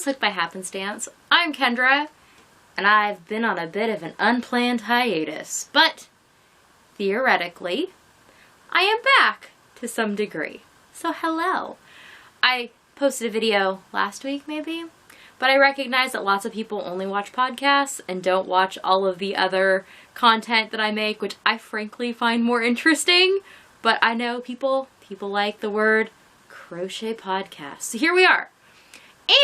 is Hooked by Happenstance. I'm Kendra, and I've been on a bit of an unplanned hiatus, but theoretically, I am back to some degree. So hello. I posted a video last week maybe, but I recognize that lots of people only watch podcasts and don't watch all of the other content that I make, which I frankly find more interesting, but I know people like the word crochet podcast. So here we are.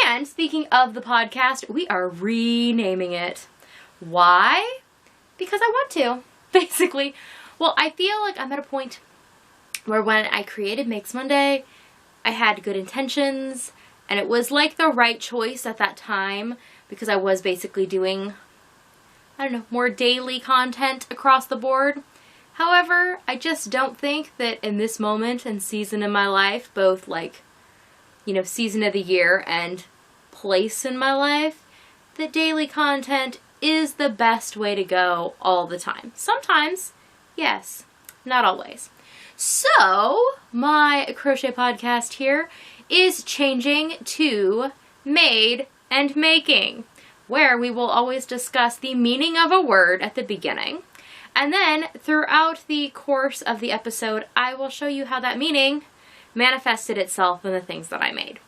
And speaking of the podcast, we are renaming it. Why? Because I want to, basically. Well, I feel like I'm at a point where when I created Makes Monday, I had good intentions, and it was like the right choice at that time because I was basically doing, I don't know, more daily content across the board. However, I just don't think that in this moment and season in my life, both like, you know, season of the year and place in my life, that daily content is the best way to go all the time. Sometimes, yes, not always. So, my crochet podcast here is changing to Made and Making, where we will always discuss the meaning of a word at the beginning. And then, throughout the course of the episode, I will show you how that meaning manifested itself in the things that I made,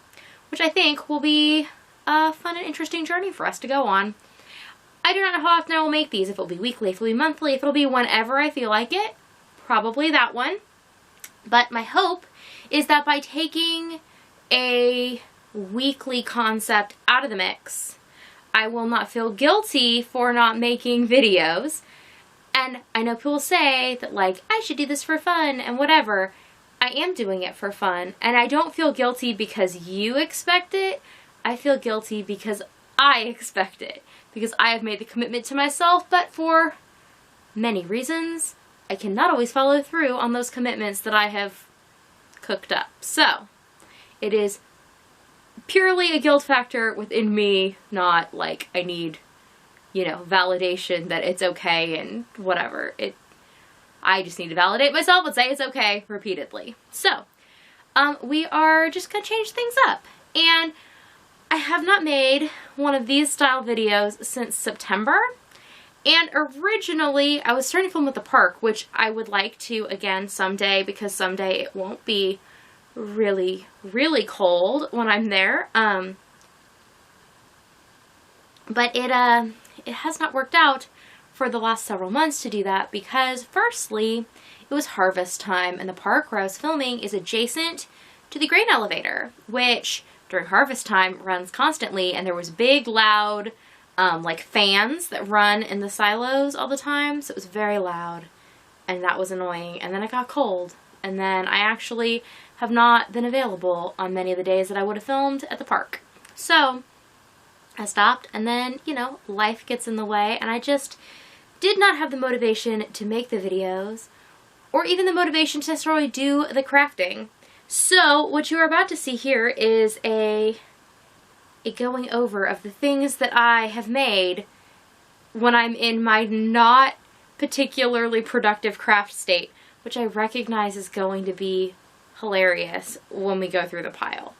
which I think will be a fun and interesting journey for us to go on. I do not know how often I will make these, if it'll be weekly, if it'll be monthly, if it'll be whenever I feel like it, probably that one. But my hope is that by taking a weekly concept out of the mix, I will not feel guilty for not making videos. And I know people say that, like, I should do this for fun and whatever. I am doing it for fun, and I don't feel guilty because you expect it. I feel guilty because I expect it, because I have made the commitment to myself, but for many reasons, I cannot always follow through on those commitments that I have cooked up. So, it is purely a guilt factor within me, not like I need, you know, validation that it's okay and whatever. I just need to validate myself and say it's okay repeatedly. So, we are just going to change things up. And I have not made one of these style videos since September. And originally, I was starting to film at the park, which I would like to again someday, because someday it won't be really, really cold when I'm there. But it has not worked out for the last several months to do that because, firstly, it was harvest time, and the park where I was filming is adjacent to the grain elevator, which during harvest time runs constantly, and there was big, loud, like fans that run in the silos all the time, so it was very loud, and that was annoying. And then it got cold, and then I actually have not been available on many of the days that I would have filmed at the park. So I stopped, and then, you know, life gets in the way, and I just did not have the motivation to make the videos, or even the motivation to necessarily do the crafting. So what you are about to see here is a going over of the things that I have made when I'm in my not particularly productive craft state, which I recognize is going to be hilarious when we go through the pile.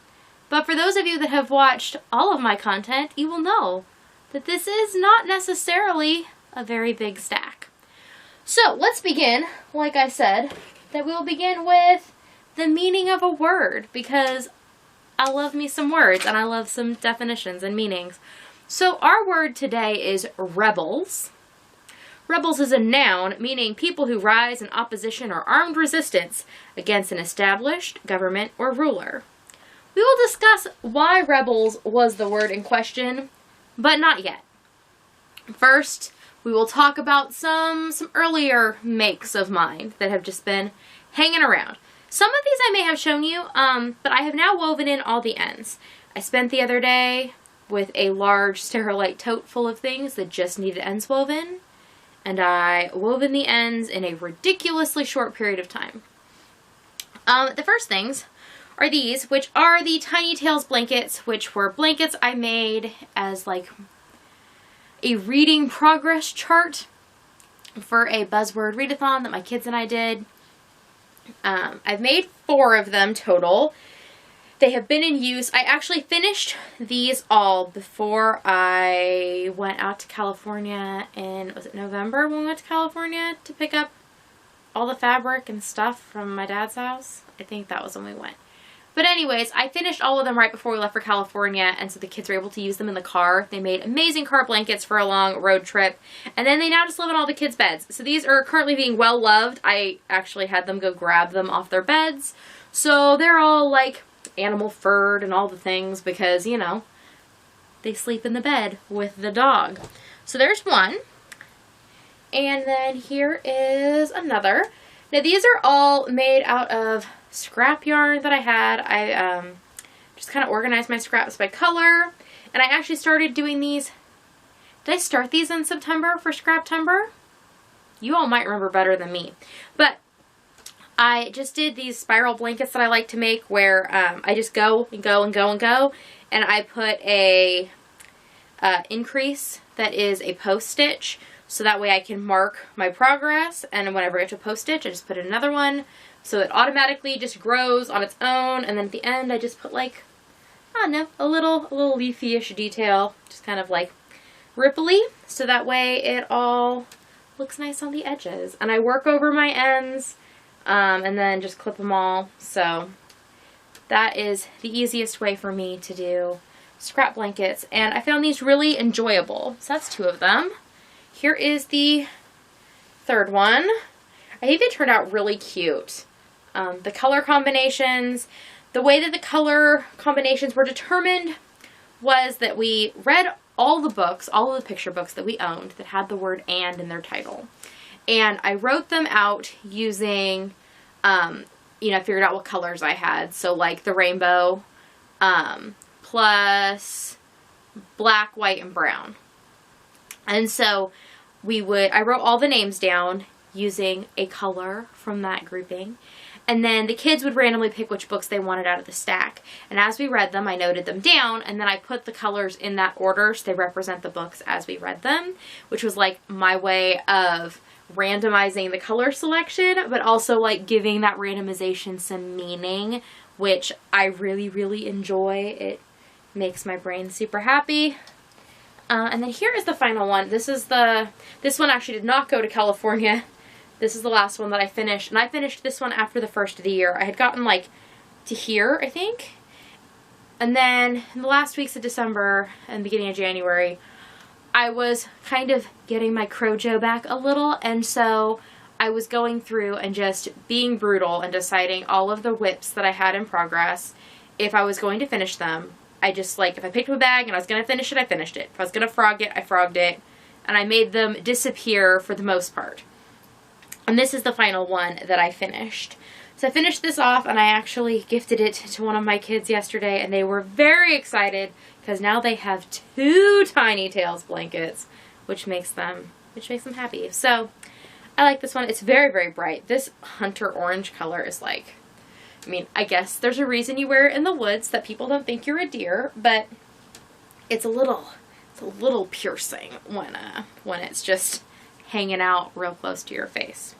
But for those of you that have watched all of my content, you will know that this is not necessarily a very big stack. So let's begin, like I said, that we'll begin with the meaning of a word, because I love me some words and I love some definitions and meanings. So our word today is rebels. Rebels is a noun meaning people who rise in opposition or armed resistance against an established government or ruler. We will discuss why rebels was the word in question, but not yet. First, we will talk about some earlier makes of mine that have just been hanging around. Some of these I may have shown you, but I have now woven in all the ends. I spent the other day with a large Sterilite tote full of things that just needed ends woven, and I wove in the ends in a ridiculously short period of time. The first things are these, which are the Tiny Tales blankets, which were blankets I made as like a reading progress chart for a buzzword readathon that my kids and I did. I've made 4 of them total, They have been in use. I actually finished these all before I went out to California in, was it November when we went to California to pick up all the fabric and stuff from my dad's house? I think that was when we went. But anyways, I finished all of them right before we left for California, and so the kids were able to use them in the car. They made amazing car blankets for a long road trip, and then they now just live in all the kids' beds. So these are currently being well loved. I actually had them go grab them off their beds. So they're all like animal furred and all the things because, you know, they sleep in the bed with the dog. So there's one. And then here is another. Now these are all made out of scrap yarn that I had. I just kind of organized my scraps by color. And I actually started doing these. Did I start these in September for Scraptember? You all might remember better than me. But I just did these spiral blankets that I like to make where I just go and go and go and go. And I put a increase that is a post stitch. So that way I can mark my progress. And whenever I get to post stitch, I just put in another one. So it automatically just grows on its own. And then at the end, I just put like, I don't know, a little leafy-ish detail. Just kind of like ripply. So that way it all looks nice on the edges. And I work over my ends. And then just clip them all. So that is the easiest way for me to do scrap blankets. And I found these really enjoyable. So that's two of them. Here is the third one. I think they turned out really cute. The color combinations, the way that the color combinations were determined was that we read all the books, all of the picture books that we owned that had the word "and" in their title. And I wrote them out using, you know, figured out what colors I had. So like the rainbow, plus black, white, and brown. And so I wrote all the names down using a color from that grouping. And then the kids would randomly pick which books they wanted out of the stack. And as we read them, I noted them down, and then I put the colors in that order so they represent the books as we read them, which was like my way of randomizing the color selection, but also like giving that randomization some meaning, which I really, really enjoy. It makes my brain super happy. And then here is the final one. This one actually did not go to California. This is the last one that I finished, and I finished this one after the first of the year. I had gotten like to here, I think. And then in the last weeks of December and beginning of January, I was kind of getting my Crochet back a little, and so I was going through and just being brutal and deciding all of the whips that I had in progress, if I was going to finish them. I just, like, if I picked up a bag and I was going to finish it, I finished it. If I was going to frog it, I frogged it. And I made them disappear for the most part. And this is the final one that I finished. So I finished this off, and I actually gifted it to one of my kids yesterday, and they were very excited because now they have 2 Tiny Tails blankets, which makes them happy. So I like this one. It's very, very bright. This hunter orange color is like, I mean, I guess there's a reason you wear it in the woods, that people don't think you're a deer, but it's a little piercing when it's just hanging out real close to your face.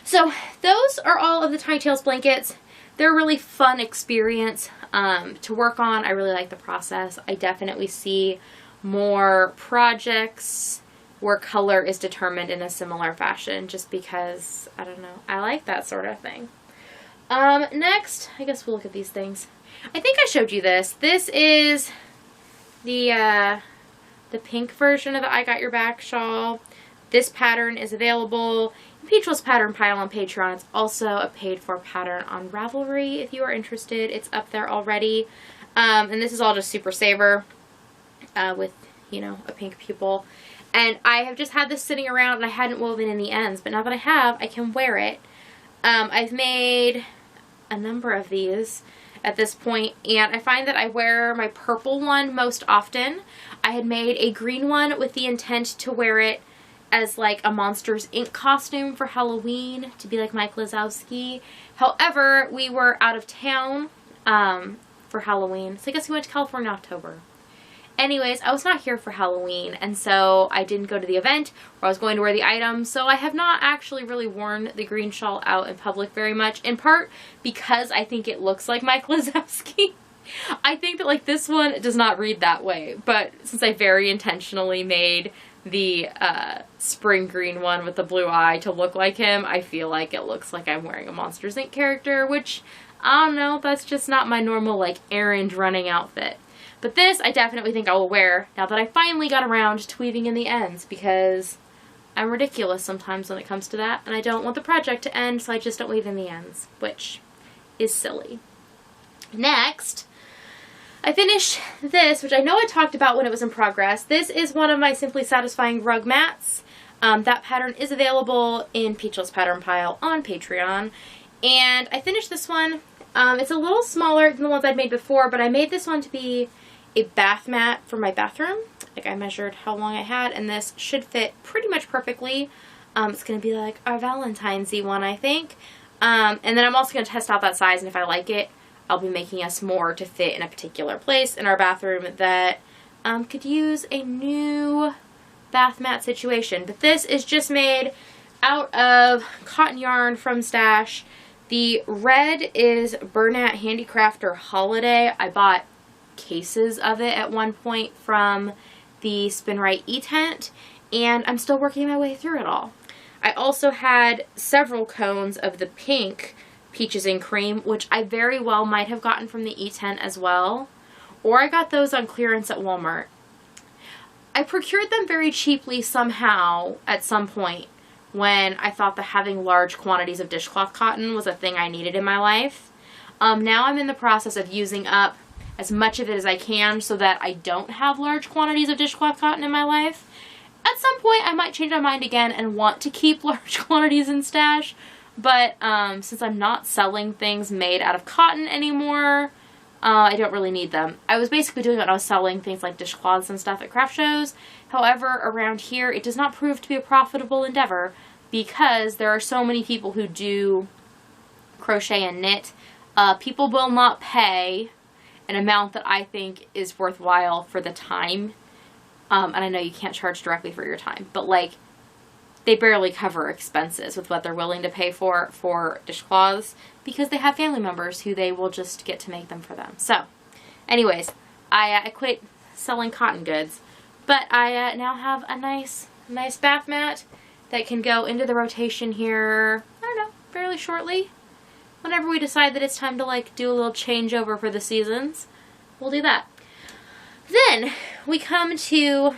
So those are all of the Tiny Tails blankets. They're a really fun experience to work on. I really like the process. I definitely see more projects where color is determined in a similar fashion, just because, I don't know, I like that sort of thing. Next, I guess we'll look at these things. I think I showed you this. This is the pink version of the I Got Your Back shawl. This pattern is available in Peachwell's pattern pile on Patreon. It's also a paid-for pattern on Ravelry if you are interested. It's up there already. And this is all just Super Saver with, you know, a pink pupil. And I have just had this sitting around and I hadn't woven in the ends, but now that I have, I can wear it. I've made a number of these at this point, and I find that I wear my purple one most often. I had made a green one with the intent to wear it as like a Monsters Inc. costume for Halloween, to be like Mike Wazowski. However, we were out of town for Halloween, so I guess we went to California in October. Anyways, I was not here for Halloween, and so I didn't go to the event where I was going to wear the item, so I have not actually really worn the green shawl out in public very much, in part because I think it looks like Mike Wazowski. I think that like this one does not read that way, but since I very intentionally made the spring green one with the blue eye to look like him, I feel like it looks like I'm wearing a Monsters Inc. character, which, I don't know, that's just not my normal like errand running outfit. But this I definitely think I will wear now that I finally got around to weaving in the ends, because I'm ridiculous sometimes when it comes to that, and I don't want the project to end, so I just don't weave in the ends, which is silly. Next, I finished this, which I know I talked about when it was in progress. This is one of my Simply Satisfying rug mats. That pattern is available in Peachless Pattern Pile on Patreon. And I finished this one. It's a little smaller than the ones I'd made before, but I made this one to be a bath mat for my bathroom. Like, I measured how long I had, and this should fit pretty much perfectly. It's going to be like our Valentine's-y one, I think. And then I'm also going to test out that size, and if I like it, I'll be making us more to fit in a particular place in our bathroom that could use a new bath mat situation. But this is just made out of cotton yarn from Stash. The red is Bernat Handicrafter Holiday. I bought cases of it at one point from the Spin Right e-tent, and I'm still working my way through it all. I also had several cones of the pink Peaches and Cream, which I very well might have gotten from the e-tent as well, or I got those on clearance at Walmart. I procured them very cheaply somehow at some point when I thought that having large quantities of dishcloth cotton was a thing I needed in my life. Now I'm in the process of using up as much of it as I can so that I don't have large quantities of dishcloth cotton in my life. At some point I might change my mind again and want to keep large quantities in Stash, but since I'm not selling things made out of cotton anymore, I don't really need them. I was basically doing it when I was selling things like dishcloths and stuff at craft shows. However, around here it does not prove to be a profitable endeavor because there are so many people who do crochet and knit. People will not pay an amount that I think is worthwhile for the time. And I know you can't charge directly for your time, but like, they barely cover expenses with what they're willing to pay for dishcloths because they have family members who they will just get to make them for them. So, anyways, I quit selling cotton goods, but I now have a nice bath mat that can go into the rotation here, I don't know, fairly shortly. Whenever we decide that it's time to like do a little changeover for the seasons, we'll do that. Then we come to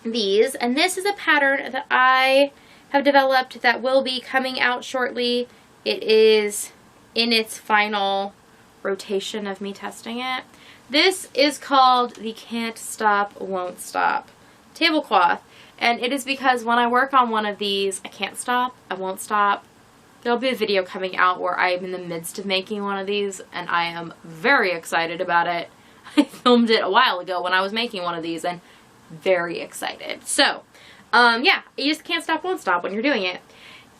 these, and this is a pattern that I have developed that will be coming out shortly. It is in its final rotation of me testing it. This is called the Can't Stop, Won't Stop tablecloth, and it is because when I work on one of these, I can't stop, I won't stop. There'll be a video coming out where I am in the midst of making one of these, and I am very excited about it. I filmed it a while ago when I was making one of these, and very excited. So, yeah, you just can't stop, won't stop when you're doing it.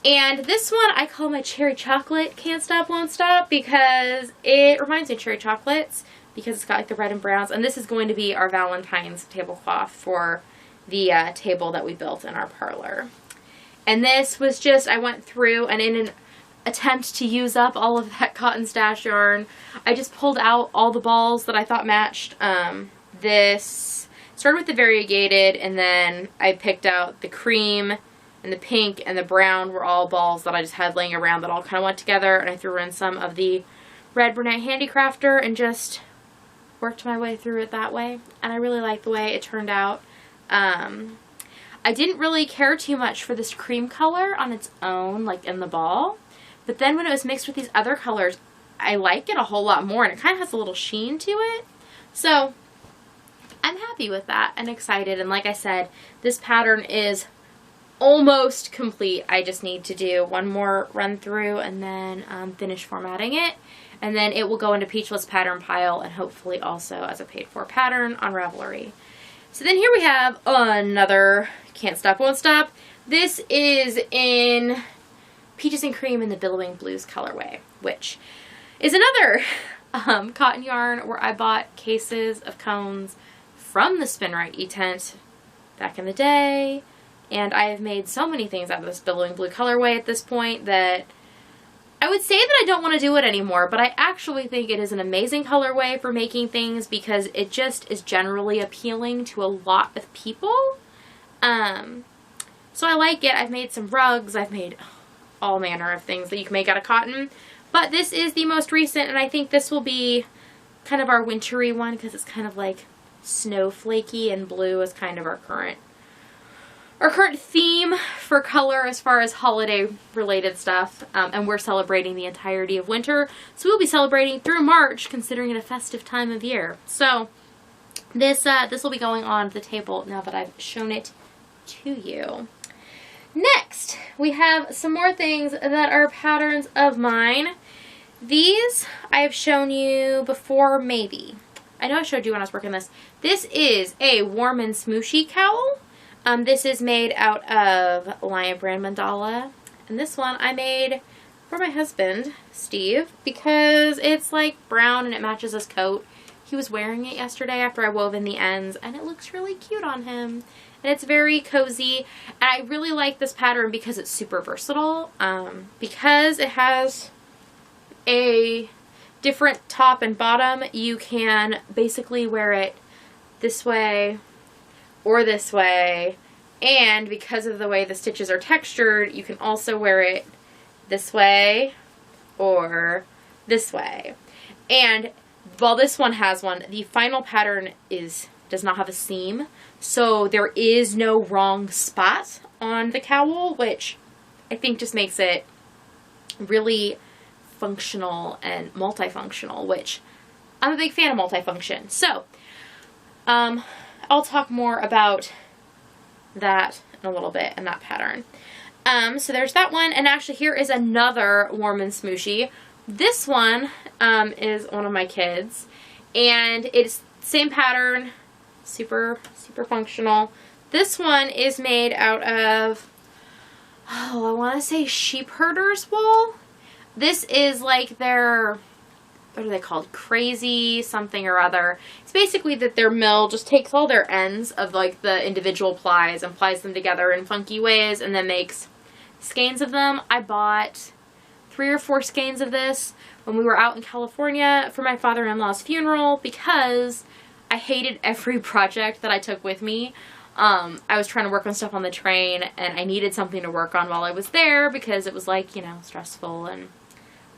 And this one I call my cherry chocolate Can't Stop, Won't Stop because it reminds me of cherry chocolates because it's got like the red and browns. And this is going to be our Valentine's tablecloth for the table that we built in our parlor. And this was just, I went through and in an attempt to use up all of that cotton stash yarn, I just pulled out all the balls that I thought matched. This started with the variegated, and then I picked out the cream and the pink and the brown were all balls that I just had laying around that all kind of went together, and I threw in some of the red Bernat Handicrafter and just worked my way through it that way, and I really like the way it turned out. I didn't really care too much for this cream color on its own, like in the ball, but then when it was mixed with these other colors, I like it a whole lot more, and it kind of has a little sheen to it. So I'm happy with that and excited, and like I said, this pattern is almost complete. I just need to do one more run through and then finish formatting it, and then it will go into Peachless Pattern Pile and hopefully also as a paid for pattern on Ravelry. So then here we have another Can't Stop, Won't Stop. This is in Peaches and Cream in the Billowing Blues colorway, which is another cotton yarn where I bought cases of cones from the Spin Right e-tent back in the day, and I have made so many things out of this Billowing Blue colorway at this point that I would say that I don't want to do it anymore, but I actually think it is an amazing colorway for making things because it just is generally appealing to a lot of people. So I like it. I've made some rugs. I've made all manner of things that you can make out of cotton. But this is the most recent, and I think this will be kind of our wintry one because it's kind of like snowflakey, and blue is kind of our current theme for color as far as holiday related stuff. And we're celebrating the entirety of winter, so we'll be celebrating through March, considering it a festive time of year. So this will be going on the table now that I've shown it to you. Next, we have some more things that are patterns of mine. These I have shown you before, maybe. I know I showed you when I was working this. This is a warm and smooshy cowl. This is made out of Lion Brand Mandala. And this one I made for my husband, Steve, because it's like brown and it matches his coat. He was wearing it yesterday after I wove in the ends, and it looks really cute on him. And it's very cozy. And I really like this pattern because it's super versatile. Because it has a different top and bottom, you can basically wear it this way or this way. And because of the way the stitches are textured, you can also wear it this way or this way. And while this one has one, the final pattern does not have a seam, so there is no wrong spot on the cowl, which I think just makes it really functional and multifunctional, which I'm a big fan of multifunction. So I'll talk more about that in a little bit and that pattern. So there's that one, and actually here is another warm and smooshy. This one is one of my kids, and it's same pattern, super functional. This one is made out of, I want to say sheep herders wool. This is like their, what are they called? Crazy something or other. It's basically that their mill just takes all their ends of like the individual plies and plies them together in funky ways and then makes skeins of them. I bought 3 or 4 skeins of this when we were out in California for my father-in-law's funeral because I hated every project that I took with me. I was trying to work on stuff on the train, and I needed something to work on while I was there because it was like, you know, stressful and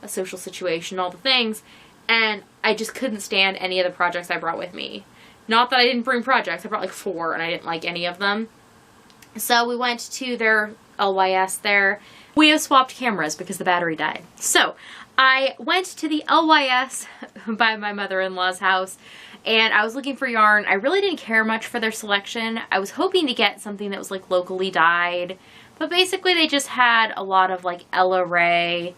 a social situation, all the things, and I just couldn't stand any of the projects I brought with me. Not that I didn't bring projects, I brought like 4 and I didn't like any of them. So we went to their LYS there. We have swapped cameras because the battery died. So I went to the LYS by my mother-in-law's house, and I was looking for yarn. I really didn't care much for their selection. I was hoping to get something that was like locally dyed, but basically they just had a lot of like Ella Ray,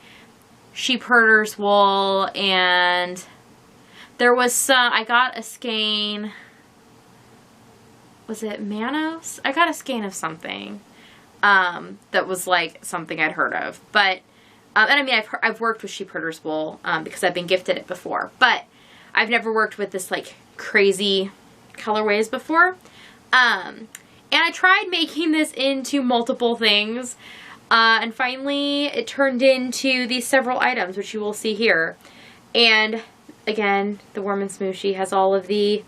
sheep herders wool, and there was some, I got a skein, was it Manos? I got a skein of something that was like something I'd heard of, but and I mean I've worked with sheep herders wool because I've been gifted it before, but I've never worked with this like crazy colorways before. And I tried making this into multiple things, and finally it turned into these several items, which you will see here. And again, the Warm and Smooshy has all of the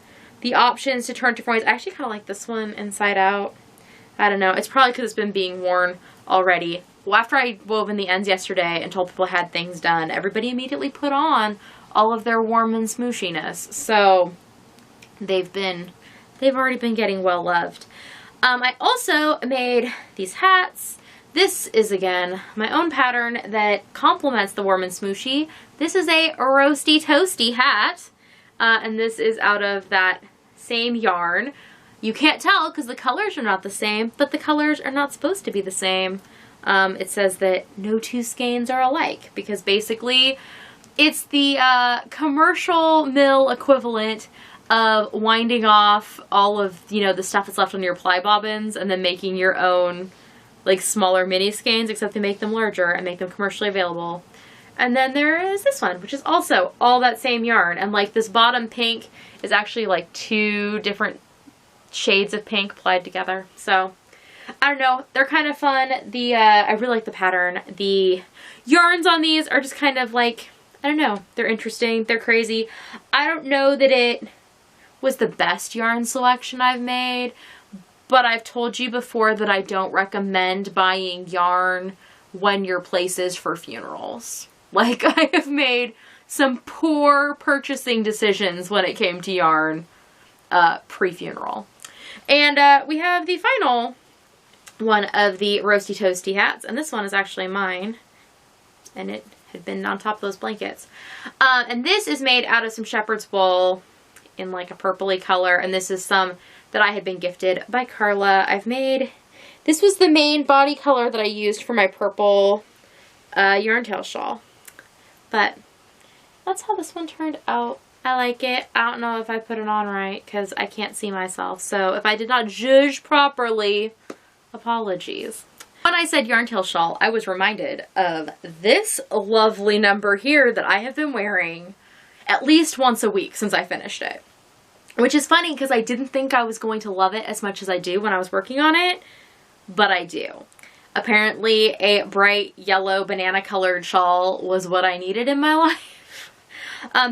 options to turn to different ways. I actually kind of like this one inside out. I don't know. It's probably because it's been being worn already. Well, after I wove in the ends yesterday and told people I had things done, everybody immediately put on all of their warm and smooshiness. So they've already been getting well loved. I also made these hats. This is, again, my own pattern that complements the warm and smooshy. This is a roasty toasty hat, and this is out of that same yarn. You can't tell because the colors are not the same, but the colors are not supposed to be the same. It says that no 2 skeins are alike because basically it's the commercial mill equivalent of winding off all of, you know, the stuff that's left on your ply bobbins and then making your own like smaller mini skeins, except they make them larger and make them commercially available. And then there is this one, which is also all that same yarn, and like this bottom pink is actually like 2 different shades of pink plied together. So I don't know, they're kind of fun. I really like the pattern. The yarns on these are just kind of like, I don't know, they're interesting, they're crazy. I don't know that it was the best yarn selection I've made, but I've told you before that I don't recommend buying yarn when your place is for funerals. Like, I have made some poor purchasing decisions when it came to yarn pre-funeral. And we have the final one of the Roasty Toasty hats, and this one is actually mine, and it had been on top of those blankets. And this is made out of some shepherd's wool in like a purpley color, and this is some that I had been gifted by Carla. This was the main body color that I used for my purple yarn tail shawl. But that's how this one turned out. I like it. I don't know if I put it on right because I can't see myself. So if I did not judge properly, apologies. When I said yarn tail shawl, I was reminded of this lovely number here that I have been wearing at least once a week since I finished it. Which is funny because I didn't think I was going to love it as much as I do when I was working on it, but I do. Apparently a bright yellow banana colored shawl was what I needed in my life.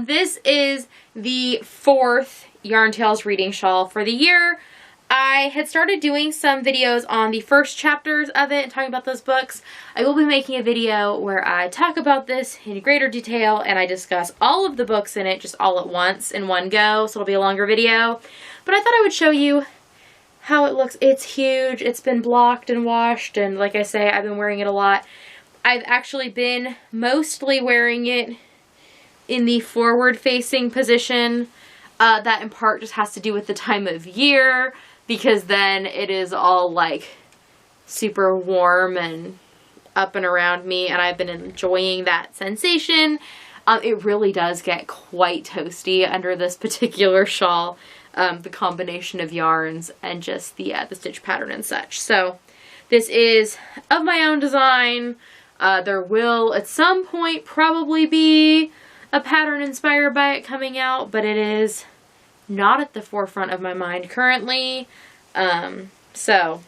This is the 4th Yarn Tales reading shawl for the year. I had started doing some videos on the first chapters of it and talking about those books. I will be making a video where I talk about this in greater detail and I discuss all of the books in it just all at once in one go, so it'll be a longer video. But I thought I would show you how it looks. It's huge. It's been blocked and washed, and like I say, I've been wearing it a lot. I've actually been mostly wearing it in the forward-facing position. That in part just has to do with the time of year, because then it is all like super warm and up and around me, and I've been enjoying that sensation. It really does get quite toasty under this particular shawl, the combination of yarns and just the stitch pattern and such. So this is of my own design. There will at some point probably be a pattern inspired by it coming out, but it is not at the forefront of my mind currently. So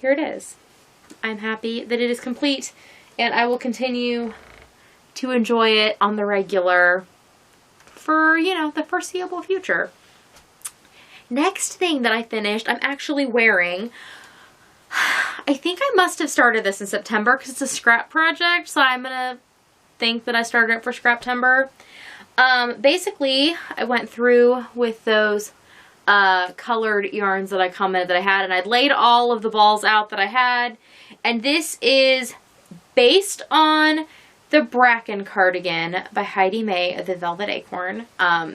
here it is. I'm happy that it is complete, and I will continue to enjoy it on the regular for, you know, the foreseeable future. Next thing that I finished, I'm actually wearing. I think I must have started this in September because it's a scrap project, so I'm gonna think that I started it for Scraptember. Basically, I went through with those colored yarns that I commented that I had, and I'd laid all of the balls out that I had, and this is based on the Bracken cardigan by Heidi May of the Velvet Acorn.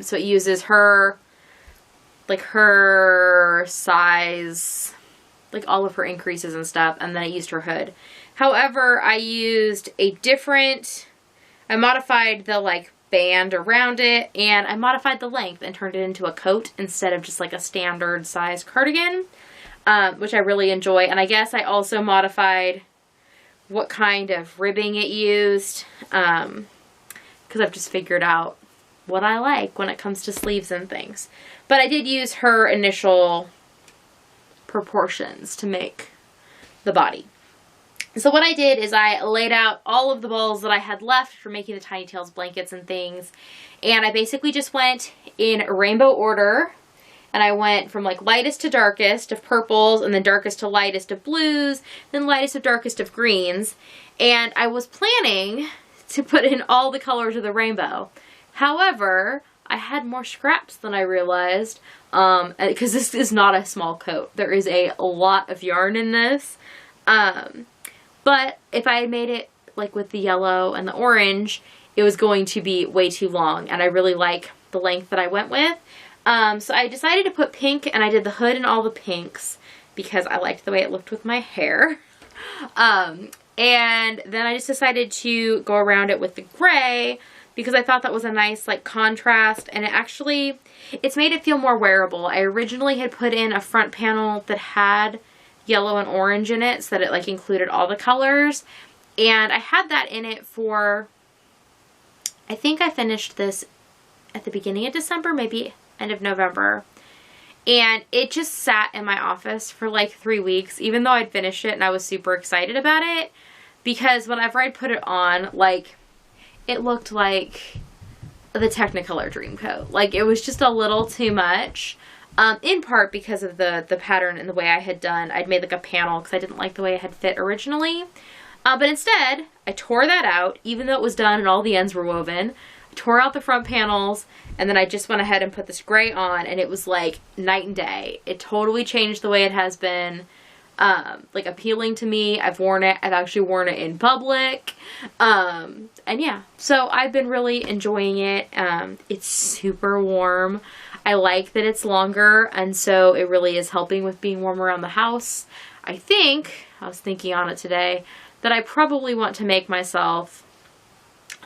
So it uses her size, like all of her increases and stuff, and then I used her hood. However, I used I modified the like band around it, and I modified the length and turned it into a coat instead of just like a standard size cardigan, which I really enjoy. And I guess I also modified what kind of ribbing it used, because I've just figured out what I like when it comes to sleeves and things. But I did use her initial proportions to make the body. So what I did is I laid out all of the balls that I had left for making the Tiny Tails blankets and things, and I basically just went in rainbow order, and I went from like lightest to darkest of purples, and then darkest to lightest of blues, then lightest of darkest of greens, and I was planning to put in all the colors of the rainbow. However, I had more scraps than I realized, because this is not a small coat. There is a lot of yarn in this. But if I had made it like with the yellow and the orange, it was going to be way too long, and I really like the length that I went with. So I decided to put pink, and I did the hood in all the pinks because I liked the way it looked with my hair. And then I just decided to go around it with the gray because I thought that was a nice like contrast, and it's made it feel more wearable. I originally had put in a front panel that had yellow and orange in it so that it like included all the colors, and I had that in it for, I think I finished this at the beginning of December, maybe end of November, And it just sat in my office for like 3 weeks, even though I'd finished it and I was super excited about it. Because whenever I'd put it on, like, it looked like the Technicolor Dreamcoat. Like, it was just a little too much. In part because of the pattern and the way I had done. I'd made like a panel because I didn't like the way it had fit originally. But instead, I tore that out, even though it was done and all the ends were woven. I tore out the front panels, and then I just went ahead and put this gray on, and it was like night and day. It totally changed the way it has been, like, appealing to me. I've worn it. I've actually worn it in public. And yeah, so I've been really enjoying it. It's super warm. I like that it's longer, and so it really is helping with being warm around the house. I was thinking on it today, that I probably want to make myself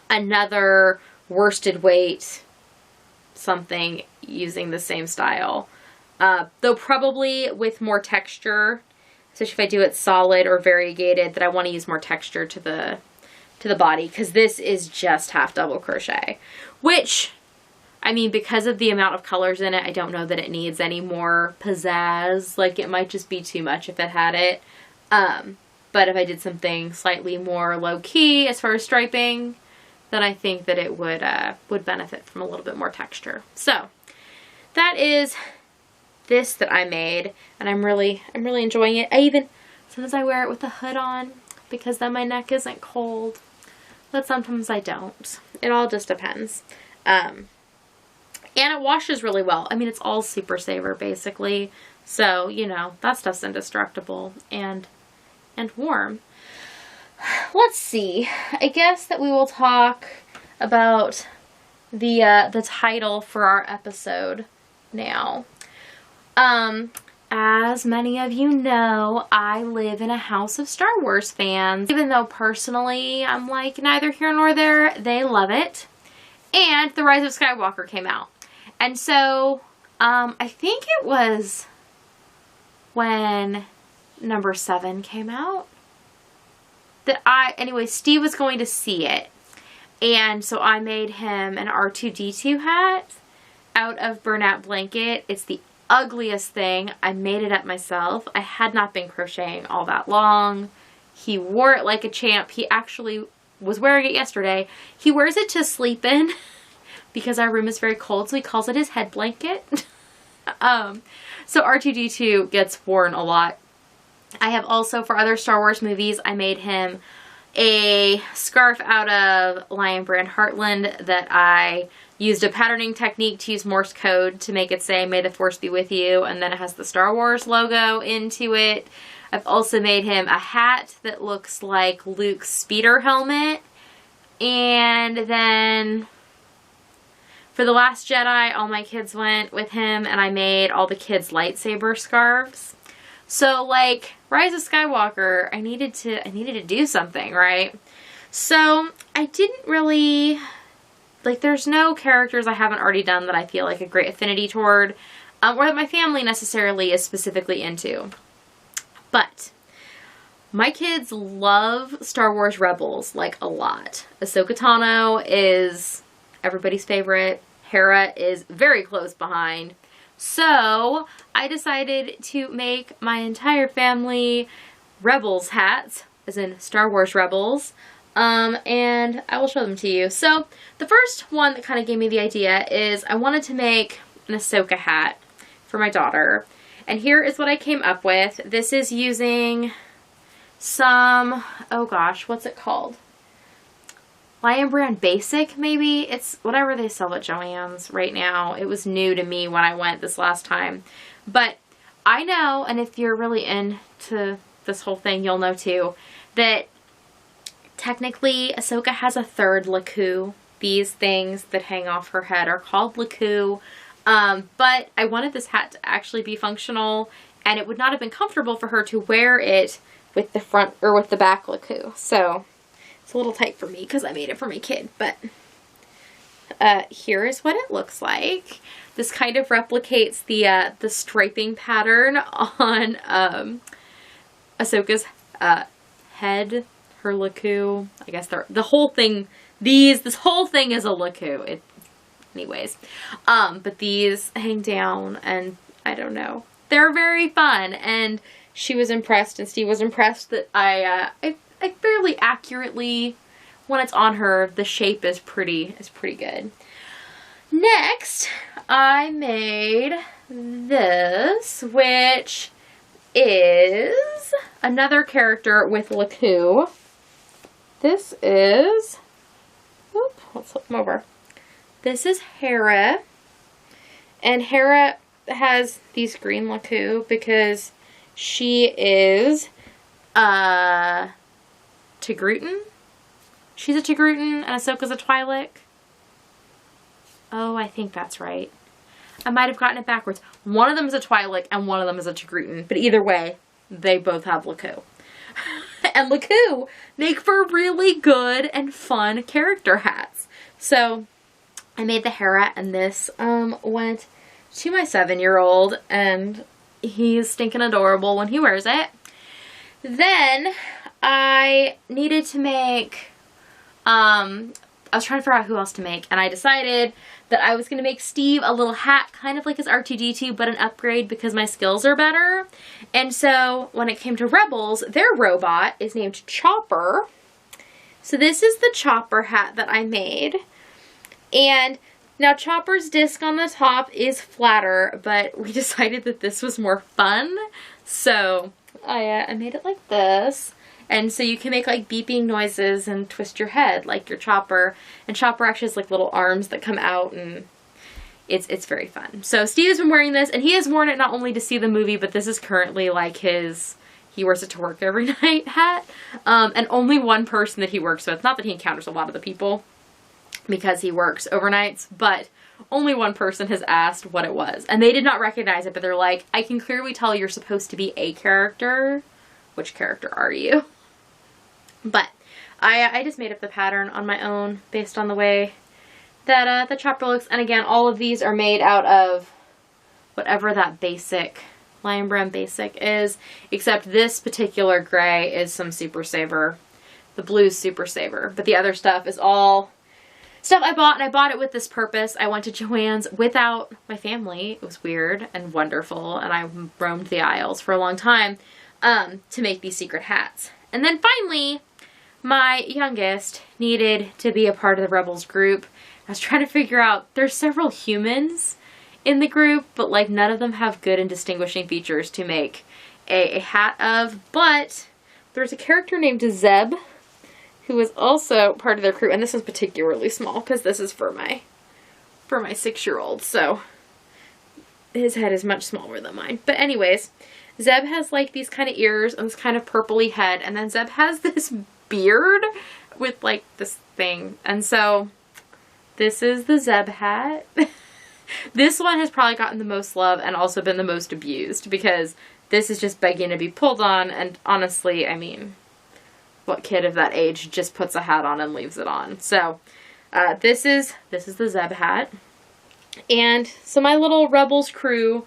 another worsted weight something using the same style. Though probably with more texture, especially if I do it solid or variegated, that I want to use more texture to the body, because this is just half double crochet. Which, I mean, because of the amount of colors in it, I don't know that it needs any more pizzazz. Like, it might just be too much if it had it. But if I did something slightly more low-key as far as striping, then I think that it would benefit from a little bit more texture. So, that is this that I made, and I'm really enjoying it. Sometimes I wear it with the hood on, because then my neck isn't cold. But sometimes I don't. It all just depends. And it washes really well. I mean, it's all Super Saver, basically. So, you know, that stuff's indestructible and warm. Let's see. I guess that we will talk about the title for our episode now. As many of you know, I live in a house of Star Wars fans. Even though personally I'm like neither here nor there, they love it. And The Rise of Skywalker came out. And so, I think it was when number 7 came out that anyway, Steve was going to see it. And so I made him an R2-D2 hat out of burlap blanket. It's the ugliest thing. I made it up myself. I had not been crocheting all that long. He wore it like a champ. He actually was wearing it yesterday. He wears it to sleep in because our room is very cold, so he calls it his head blanket. So R2-D2 gets worn a lot. I have also, for other Star Wars movies, I made him a scarf out of Lion Brand Heartland that I used a patterning technique to use Morse code to make it say, "May the Force be with you," and then it has the Star Wars logo into it. I've also made him a hat that looks like Luke's speeder helmet. And then for The Last Jedi, all my kids went with him, and I made all the kids' lightsaber scarves. So, like, Rise of Skywalker, I needed to do something, right? So, I didn't really, like, there's no characters I haven't already done that I feel like a great affinity toward, or that my family necessarily is specifically into. But my kids love Star Wars Rebels, like, a lot. Ahsoka Tano is everybody's favorite. Hera is very close behind. So, I decided to make my entire family Rebels hats, as in Star Wars Rebels, and I will show them to you. So, the first one that kind of gave me the idea is I wanted to make an Ahsoka hat for my daughter, and here is what I came up with. This is using some, oh gosh, what's it called? Lion Brand Basic, maybe? It's whatever they sell at Joann's right now. It was new to me when I went this last time. But I know, and if you're really into this whole thing, you'll know too, that technically Ahsoka has a third laku. These things that hang off her head are called laku. But I wanted this hat to actually be functional, and it would not have been comfortable for her to wear it with the front or with the back laku. So it's a little tight for me because I made it for my kid, but here is what it looks like. This kind of replicates the striping pattern on Ahsoka's head, her laku. I guess the whole thing. This whole thing is a laku. Anyways, but these hang down, and I don't know. They're very fun, and she was impressed and Steve was impressed that I fairly accurately, when it's on her, the shape is pretty good. Next, I made this, which is another character with Laku. This is, let's flip them over. This is Hera, and Hera has these green Laku because she is Tigrutan. She's a Tigrutan and Ahsoka's a Twi'lek. Oh, I think that's right. I might have gotten it backwards. One of them is a Twi'lek and one of them is a Tigrutan, but either way, they both have Laku. And Laku make for really good and fun character hats. So I made the Hera, and this went to my 7-year-old, and he's stinking adorable when he wears it. Then I needed to make, I was trying to figure out who else to make, and I decided that I was going to make Steve a little hat, kind of like his R2-D2, but an upgrade because my skills are better. And so when it came to Rebels, their robot is named Chopper. So this is the Chopper hat that I made. And now Chopper's disc on the top is flatter, but we decided that this was more fun. So I made it like this. And so you can make like beeping noises and twist your head like your Chopper. And Chopper actually has like little arms that come out, and it's very fun. So Steve has been wearing this, and he has worn it not only to see the movie, but this is currently like his, he wears it to work every night hat. And only one person that he works with, not that he encounters a lot of the people because he works overnights, but only one person has asked what it was. And they did not recognize it, but they're like, I can clearly tell you're supposed to be a character. Which character are you? But I just made up the pattern on my own based on the way that the Chopper looks. And again, all of these are made out of whatever that basic Lion Brand basic is, except this particular gray is some Super Saver. The blue's Super Saver. But the other stuff is all stuff I bought, and I bought it with this purpose. I went to Joann's without my family. It was weird and wonderful, and I roamed the aisles for a long time to make these secret hats. And then finally, my youngest needed to be a part of the Rebels group. I was trying to figure out, there's several humans in the group, but like none of them have good and distinguishing features to make a hat of. But there's a character named Zeb who is also part of their crew, and this is particularly small because this is for my 6-year-old, so his head is much smaller than mine. But anyways, Zeb has like these kind of ears and this kind of purpley head, and then Zeb has this beard with like this thing. And so this is the Zeb hat. This one has probably gotten the most love and also been the most abused because this is just begging to be pulled on, and honestly, I mean, what kid of that age just puts a hat on and leaves it on? So this is the Zeb hat. And so my little Rebels crew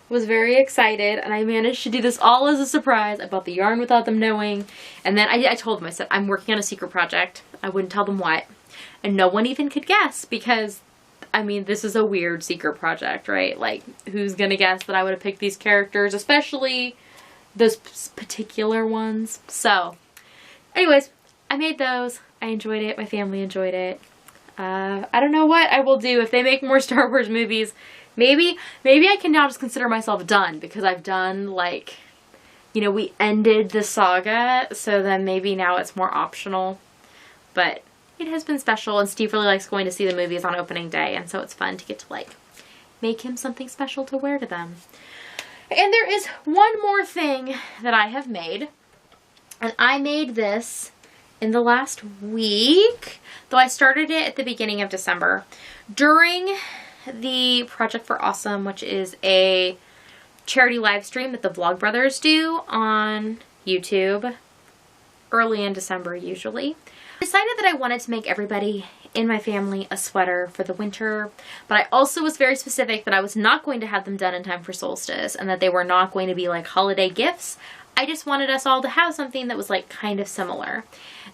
was very excited, and I managed to do this all as a surprise. I bought the yarn without them knowing, and then I told them, I said, I'm working on a secret project. I wouldn't tell them what, and no one even could guess because, I mean, this is a weird secret project, right? Like, who's gonna guess that I would have picked these characters, especially those particular ones? So, anyways, I made those. I enjoyed it. My family enjoyed it. I don't know what I will do if they make more Star Wars movies. Maybe I can now just consider myself done because I've done, like, you know, we ended the saga, so then maybe now it's more optional. But it has been special, and Steve really likes going to see the movies on opening day, and so it's fun to get to, like, make him something special to wear to them. And there is one more thing that I have made, and I made this in the last week, though I started it at the beginning of December. During the Project for Awesome, which is a charity live stream that the Vlogbrothers do on YouTube early in December usually, I decided that I wanted to make everybody in my family a sweater for the winter, but I also was very specific that I was not going to have them done in time for solstice and that they were not going to be like holiday gifts. I just wanted us all to have something that was like kind of similar.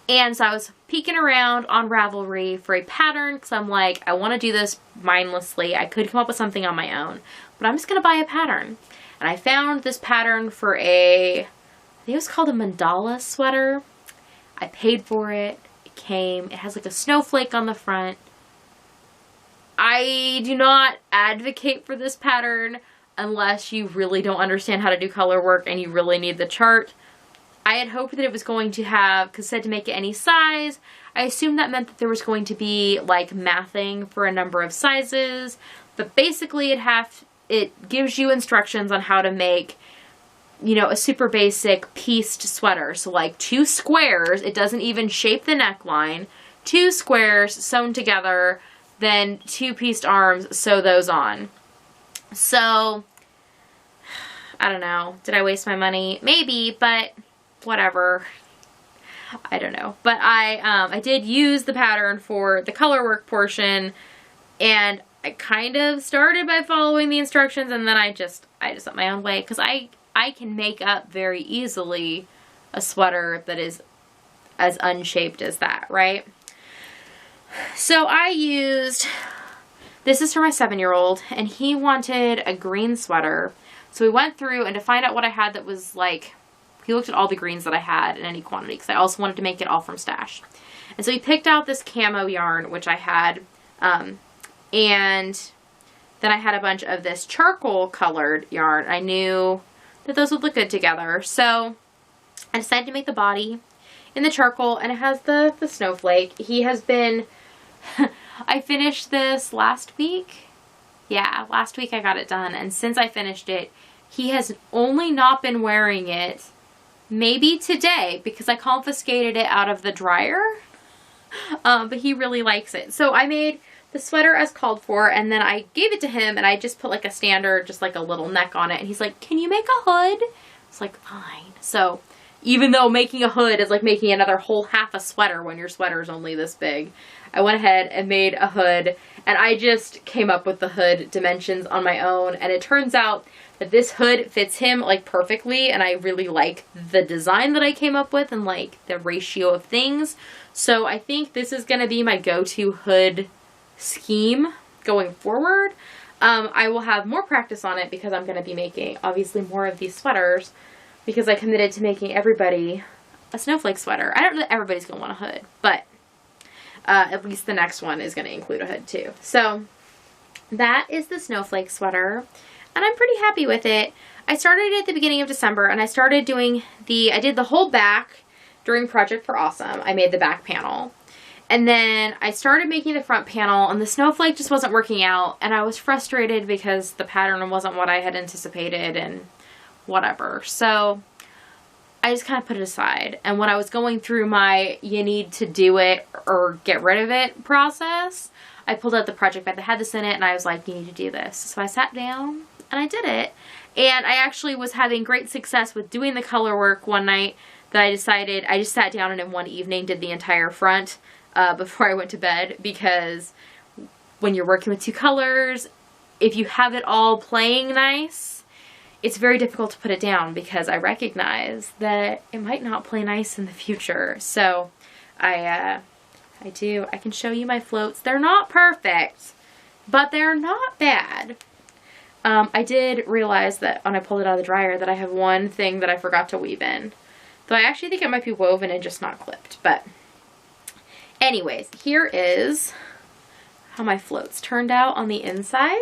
And so I was peeking around on Ravelry for a pattern because I'm like, I want to do this mindlessly. I could come up with something on my own, but I'm just going to buy a pattern. And I found this pattern for I think it was called a mandala sweater. I paid for it. It came. It has like a snowflake on the front. I do not advocate for this pattern unless you really don't understand how to do color work and you really need the chart. I had hoped that it was going to have, because it said to make it any size. I assumed that meant that there was going to be like mathing for a number of sizes, but basically it gives you instructions on how to make, you know, a super basic pieced sweater. So like 2 squares, it doesn't even shape the neckline, 2 squares sewn together, then 2 pieced arms, sew those on. So, I don't know. Did I waste my money? Maybe, but whatever. I don't know. But I did use the pattern for the color work portion, and I kind of started by following the instructions, and then I just went my own way, because I can make up very easily a sweater that is as unshaped as that, right? So I used, this is for my 7-year-old, and he wanted a green sweater. So we went through, and to find out what I had that was like, he looked at all the greens that I had in any quantity, because I also wanted to make it all from stash. And so he picked out this camo yarn, which I had, and then I had a bunch of this charcoal colored yarn. I knew that those would look good together. So I decided to make the body in the charcoal, and it has the snowflake. He has been, I finished this last week. Yeah, last week I got it done, and since I finished it, he has only not been wearing it maybe today because I confiscated it out of the dryer, but he really likes it. So I made the sweater as called for, and then I gave it to him, and I just put like a standard, just like a little neck on it, and he's like, can you make a hood? It's like, fine. So even though making a hood is like making another whole half a sweater when your sweater is only this big, I went ahead and made a hood, and I just came up with the hood dimensions on my own, and it turns out that this hood fits him like perfectly, and I really like the design that I came up with and like the ratio of things. So I think this is going to be my go-to hood scheme going forward. I will have more practice on it because I'm going to be making obviously more of these sweaters, because I committed to making everybody a snowflake sweater. I don't know that everybody's going to want a hood, but at least the next one is going to include a hood too. So that is the snowflake sweater, and I'm pretty happy with it. I started it at the beginning of December, and I started doing I did the whole back during Project for Awesome. I made the back panel, and then I started making the front panel, and the snowflake just wasn't working out, and I was frustrated because the pattern wasn't what I had anticipated and whatever. So I just kind of put it aside. And when I was going through my you need to do it or get rid of it process, I pulled out the project bag that had this in it, and I was like, you need to do this. So I sat down and I did it. And I actually was having great success with doing the color work one night that I decided, I just sat down and in one evening did the entire front before I went to bed, because when you're working with 2 colors, if you have it all playing nice, it's very difficult to put it down, because I recognize that it might not play nice in the future. So I can show you my floats. They're not perfect, but they're not bad. I did realize that when I pulled it out of the dryer that I have one thing that I forgot to weave in. Though I actually think it might be woven and just not clipped. But anyways, here is how my floats turned out on the inside.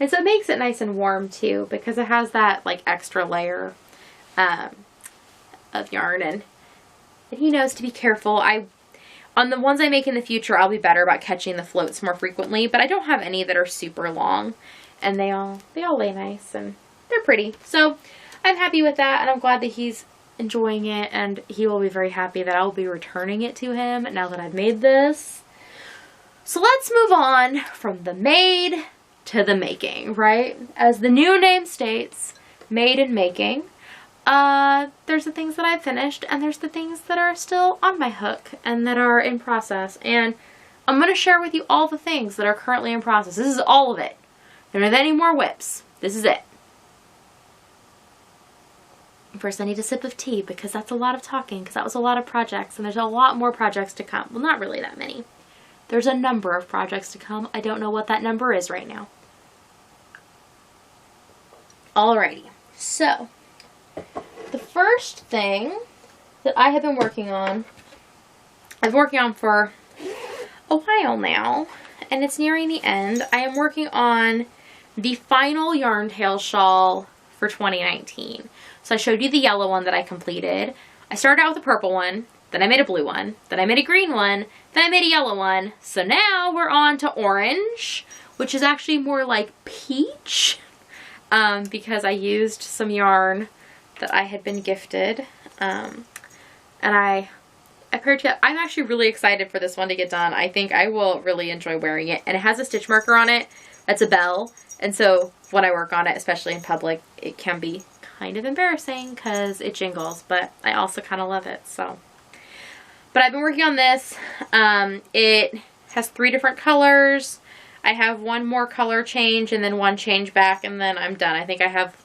And so it makes it nice and warm too, because it has that like extra layer of yarn, and he knows to be careful. On the ones I make in the future, I'll be better about catching the floats more frequently, but I don't have any that are super long, and they all lay nice and they're pretty. So I'm happy with that, and I'm glad that he's enjoying it, and he will be very happy that I'll be returning it to him now that I've made this. So let's move on from the made to the making, right? As the new name states, made and making. There's the things that I've finished, and there's the things that are still on my hook and that are in process. And I'm going to share with you all the things that are currently in process. This is all of it. There aren't any more whips. This is it. first I need a sip of tea because that's a lot of talking, because that was a lot of projects, and there's a lot more projects to come. Well, not really that many. There's a number of projects to come. I don't know what that number is right now. Alrighty, so the first thing that I have been working on, I've been working on for a while now, and it's nearing the end. I am working on the final yarn tail shawl for 2019. So I showed you the yellow one that I completed. I started out with a purple one, then I made a blue one, then I made a green one, then I made a yellow one. So now we're on to orange, which is actually more like peach, because I used some yarn that I had been gifted, and I paired together. I'm actually really excited for this one to get done. I think I will really enjoy wearing it, and it has a stitch marker on it. That's a bell, and so when I work on it, especially in public, it can be kind of embarrassing because it jingles, but I also kind of love it. So, but I've been working on this. It has 3 different colors. I have one more color change and then one change back, and then I'm done. I think I have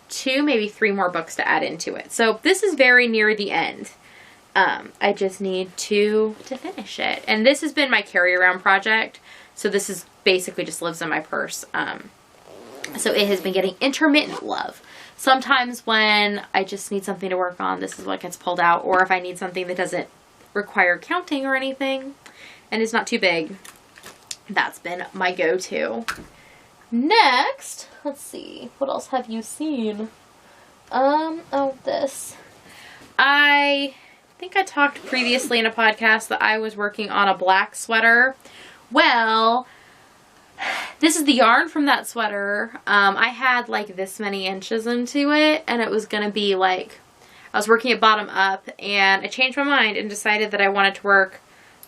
2, maybe 3 more books to add into it. So this is very near the end. I just need to finish it. And this has been my carry around project. So this is basically just lives in my purse. So it has been getting intermittent love. Sometimes when I just need something to work on, this is what gets pulled out. Or if I need something that doesn't require counting or anything and is not too big, that's been my go-to. Next, let's see, what else have you seen? Oh, this. I think I talked previously in a podcast that I was working on a black sweater. Well, this is the yarn from that sweater. I had like this many inches into it, and it was going to be like, I was working it bottom up, and I changed my mind and decided that I wanted to work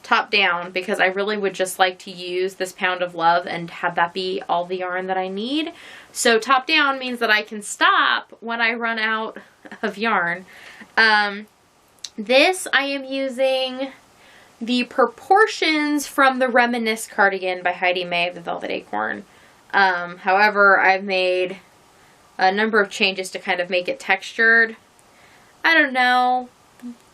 top down because I really would just like to use this pound of love and have that be all the yarn that I need. So top down means that I can stop when I run out of yarn. This I am using the proportions from the Reminisce cardigan by Heidi May of the Velvet Acorn. However, I've made a number of changes to kind of make it textured. I don't know.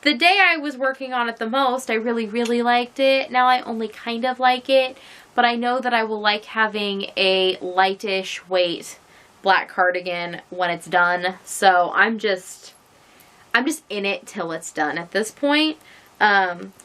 The day I was working on it the most, I really, really liked it. Now I only kind of like it, but I know that I will like having a lightish weight black cardigan when it's done. So I'm just in it till it's done at this point.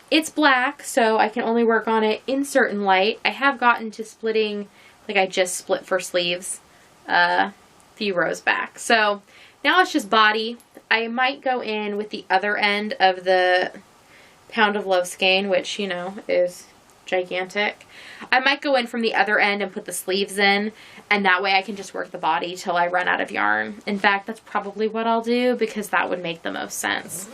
It's black, so I can only work on it in certain light. I have gotten to splitting, like I just split for sleeves a few rows back. So now it's just body. I might go in with the other end of the Pound of Love skein, which, you know, is gigantic. I might go in from the other end and put the sleeves in, and that way I can just work the body till I run out of yarn. In fact, that's probably what I'll do because that would make the most sense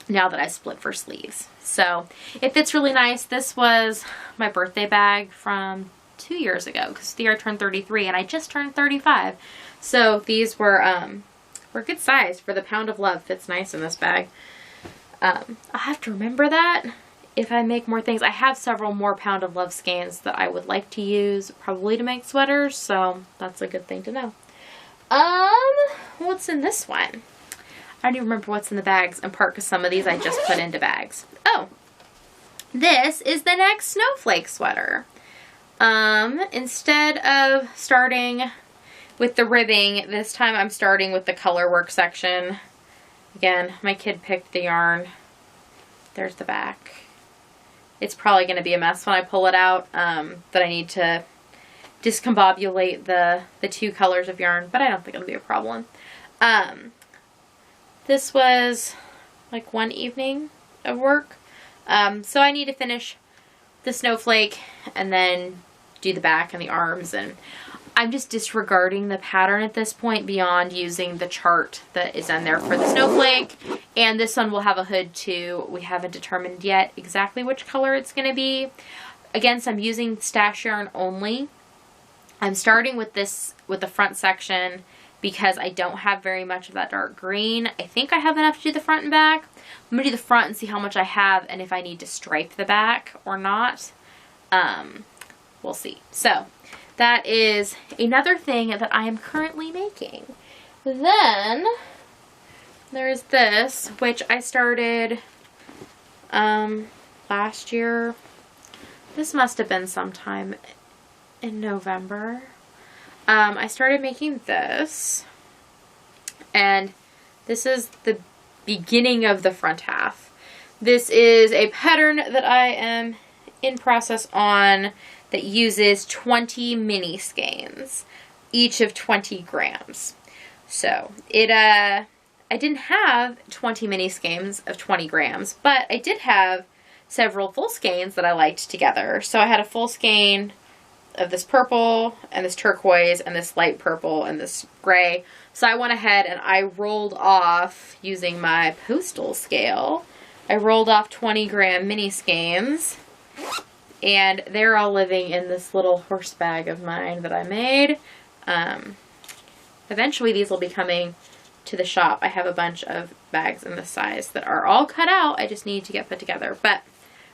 now that I split for sleeves. So it fits really nice. This was my birthday bag from 2 years ago because the year I turned 33 and I just turned 35. So these were good size for the Pound of Love. Fits nice in this bag. I'll have to remember that if I make more things. I have several more Pound of Love skeins that I would like to use probably to make sweaters, so that's a good thing to know. What's in this one? I don't even remember what's in the bags, in part because some of these I just put into bags. Oh, this is the next Snowflake sweater. Instead of starting with the ribbing, this time I'm starting with the color work section. Again, my kid picked the yarn. There's the back. It's probably going to be a mess when I pull it out, that I need to discombobulate the 2 colors of yarn, but I don't think it'll be a problem. This was like one evening of work. So I need to finish the snowflake and then do the back and the arms, and I'm just disregarding the pattern at this point beyond using the chart that is in there for the snowflake. And this one will have a hood too. We haven't determined yet exactly which color it's going to be. Again, so I'm using stash yarn only. I'm starting with this, with the front section, because I don't have very much of that dark green. I think I have enough to do the front and back. I'm going to do the front and see how much I have and if I need to stripe the back or not. We'll see. So that is another thing that I am currently making. Then there's this, which I started last year. This must have been sometime in November. I started making this, and this is the beginning of the front half. This is a pattern that I am in process on that uses 20 mini skeins, each of 20 grams. So I didn't have 20 mini skeins of 20 grams, but I did have several full skeins that I liked together. So I had a full skein of this purple and this turquoise and this light purple and this gray. So I went ahead and I rolled off, using my postal scale, I rolled off 20 gram mini skeins, and they're all living in this little horse bag of mine that I made. Eventually these will be coming to the shop. I have a bunch of bags in this size that are all cut out. I just need to get put together. But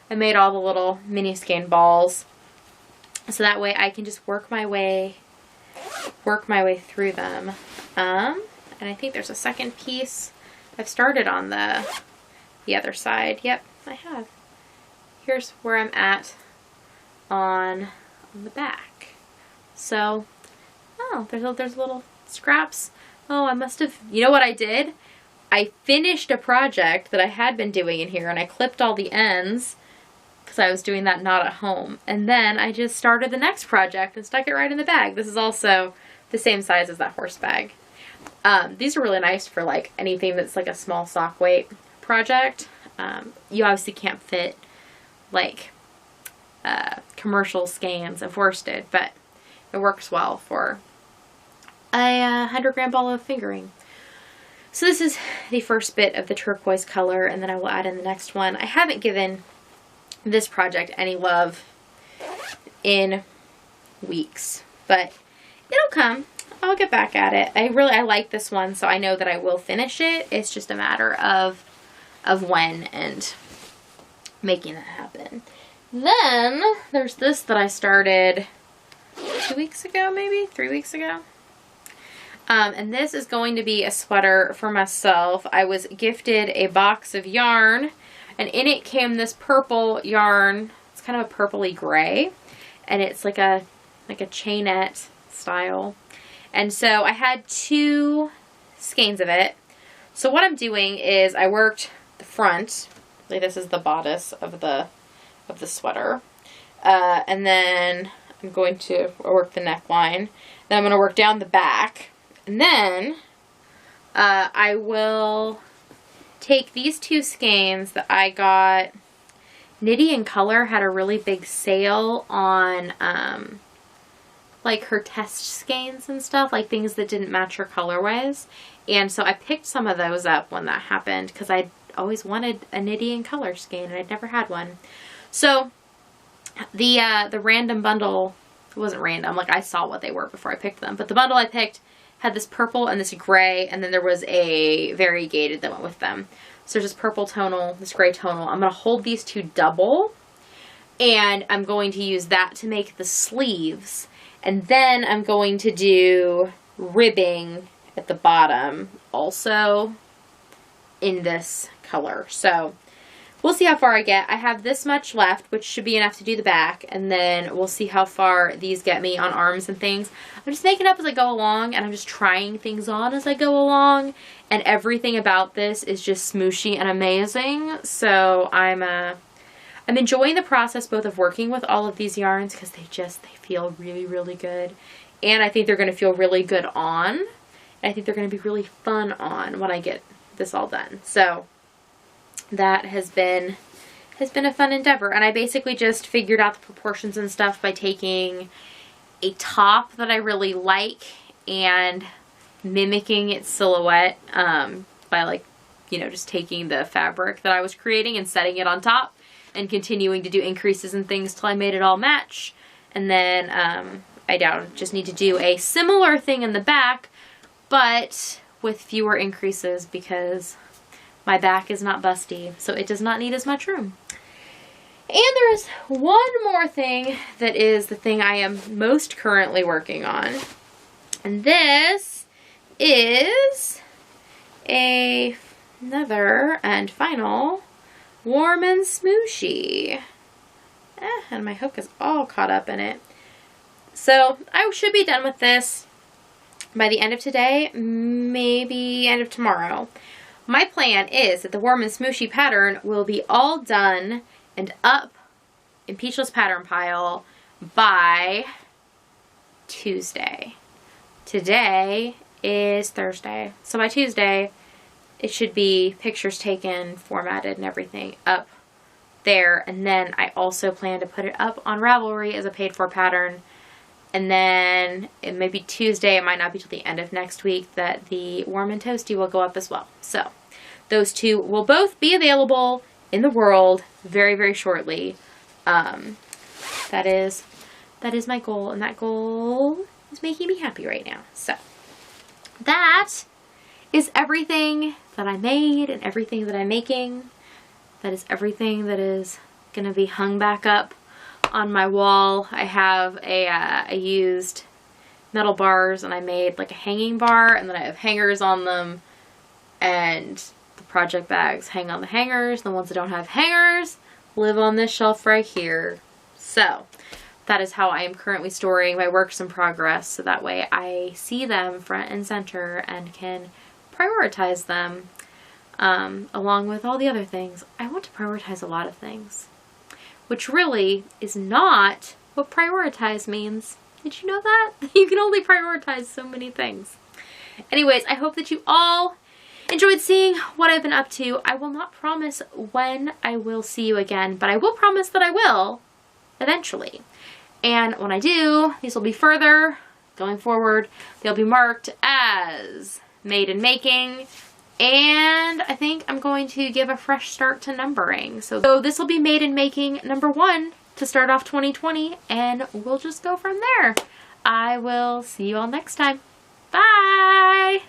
I made all the little mini skein balls, so that way I can just work my way through them. And I think there's a second piece. I've started on the other side. Yep, I have. Here's where I'm at on the back. So, oh, there's little scraps. Oh, I must have, you know what I did? I finished a project that I had been doing in here, and I clipped all the ends because I was doing that not at home. And then I just started the next project and stuck it right in the bag. This is also the same size as that horse bag. These are really nice for like anything that's like a small sock weight project. You obviously can't fit like commercial skeins of worsted, but it works well for a 100 gram ball of fingering. So this is the first bit of the turquoise color, and then I will add in the next one. I haven't given this project any love in weeks, but it'll come. I'll get back at it. I like this one, so I know that I will finish it. It's just a matter of when and making that happen. Then there's this that I started 2 weeks ago, maybe 3 weeks ago. And this is going to be a sweater for myself. I was gifted a box of yarn, and in it came this purple yarn. It's kind of a purpley gray, and it's like a chainette style. And so I had 2 skeins of it. So what I'm doing is I worked the front, like this is the bodice of the sweater, and then I'm going to work the neckline. Then I'm going to work down the back. And then I will take these 2 skeins that I got. Knitty and Color had a really big sale on like her test skeins and stuff, like things that didn't match her colorways. And so I picked some of those up when that happened because I always wanted a Knitty and Color skein and I'd never had one. So the random bundle, it wasn't random, like I saw what they were before I picked them, but the bundle I picked had this purple and this gray, and then there was a variegated that went with them. So there's this purple tonal, this gray tonal. I'm going to hold these 2 double, and I'm going to use that to make the sleeves. And then I'm going to do ribbing at the bottom also in this color. So we'll see how far I get. I have this much left, which should be enough to do the back, and then we'll see how far these get me on arms and things. I'm just making up as I go along, and I'm just trying things on as I go along, and everything about this is just smooshy and amazing. So I'm enjoying the process both of working with all of these yarns because they feel really, really good, and I think they're going to feel really good on, and I think they're going to be really fun on when I get this all done. So that has been a fun endeavor, and I basically just figured out the proportions and stuff by taking a top that I really like and mimicking its silhouette by, like, you know, just taking the fabric that I was creating and setting it on top and continuing to do increases and things till I made it all match. And then I just need to do a similar thing in the back, but with fewer increases because my back is not busty, so it does not need as much room. And there is one more thing that is the thing I am most currently working on. And this is another and final Warm and Smooshy. And my hook is all caught up in it. So I should be done with this by the end of today, maybe end of tomorrow. My plan is that the Warm and Smooshy pattern will be all done and up in Peachless Pattern Pile by Tuesday. Today is Thursday, so by Tuesday it should be pictures taken, formatted, and everything up there. And then I also plan to put it up on Ravelry as a paid for pattern. And then it may be Tuesday, it might not be till the end of next week, that the Warm and Toasty will go up as well. So those two will both be available in the world very, very shortly. That is my goal, and that goal is making me happy right now. So that is everything that I made and everything that I'm making. That is everything that is going to be hung back up on my wall. I have I used metal bars, and I made like a hanging bar, and then I have hangers on them, and the project bags hang on the hangers. The ones that don't have hangers live on this shelf right here. So that is how I am currently storing my works in progress, so that way I see them front and center and can prioritize them, along with all the other things. I want to prioritize a lot of things, which really is not what prioritize means. Did you know that? You can only prioritize so many things. Anyways, I hope that you all enjoyed seeing what I've been up to. I will not promise when I will see you again, but I will promise that I will eventually. And when I do, these will be further going forward. They'll be marked as made in making, and I think I'm going to give a fresh start to numbering. So this will be made in making number 1 to start off 2020, and we'll just go from there. I will see you all next time. Bye!